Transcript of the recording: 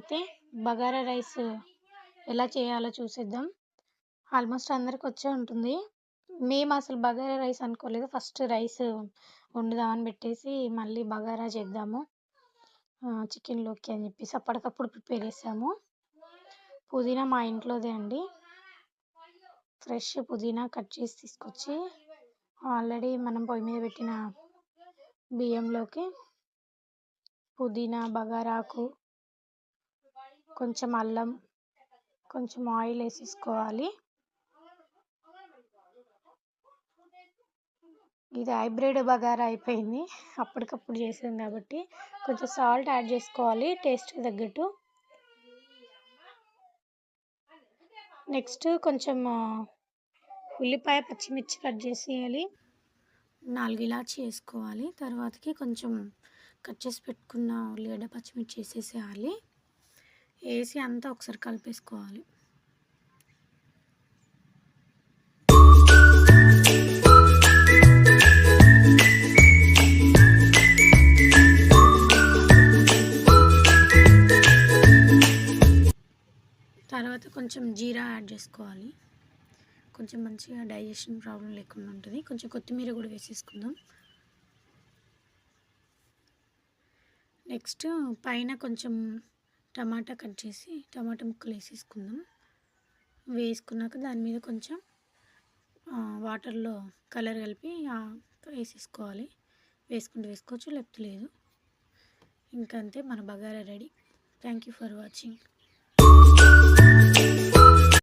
అయితే బగారా రైస్ ఎలా చేయాలో చూసేద్దాం. ఆల్మోస్ట్ అందరికి వచ్చే ఉంటుంది. మేము అసలు బగారా రైస్ అనుకోలేదు. ఫస్ట్ రైస్ వండుదామని పెట్టేసి మళ్ళీ బగారా చేద్దాము చికెన్లోకి అని చెప్పేసి అప్పటికప్పుడు ప్రిపేర్ చేసాము. పుదీనా మా ఇంట్లోదే అండి. ఫ్రెష్ పుదీనా కట్ చేసి తీసుకొచ్చి ఆల్రెడీ మనం పొయ్యి మీద పెట్టిన బియ్యంలోకి పుదీనా, బగారాకు, కొంచెం అల్లం, కొంచెం ఆయిల్ వేసేసుకోవాలి. ఇది హైబ్రిడ్ బగారా అయిపోయింది. అప్పటికప్పుడు చేసాం కాబట్టి కొంచెం సాల్ట్ యాడ్ చేసుకోవాలి టేస్ట్కి తగ్గట్టు. నెక్స్ట్ కొంచెం ఉల్లిపాయ, పచ్చిమిర్చి కట్ చేసేయాలి. 4 ఇలాచి వేసుకోవాలి. తర్వాతకి కొంచెం కట్ చేసి పెట్టుకున్న ఉల్లిగడ్డ, పచ్చిమిర్చి వేసేసేయాలి. వేసి అంతా ఒకసారి కలిపేసుకోవాలి. తర్వాత కొంచెం జీరా యాడ్ చేసుకోవాలి. కొంచెం మంచిగా డైజెషన్ ప్రాబ్లం లేకుండా ఉంటుంది. కొంచెం కొత్తిమీర కూడా వేసేసుకుందాం. నెక్స్ట్ పైన కొంచెం టమాటా కట్ చేసి టమాటా ముక్కలు వేసేసుకుందాం. వేసుకున్నాక దాని మీద కొంచెం వాటర్లో కలర్ కలిపి వేసేసుకోవాలి. వేసుకుంటే వేసుకోవచ్చు, లేకపోతే లేదు. ఇంకంతే, మన bagara ready. Thank you for watching.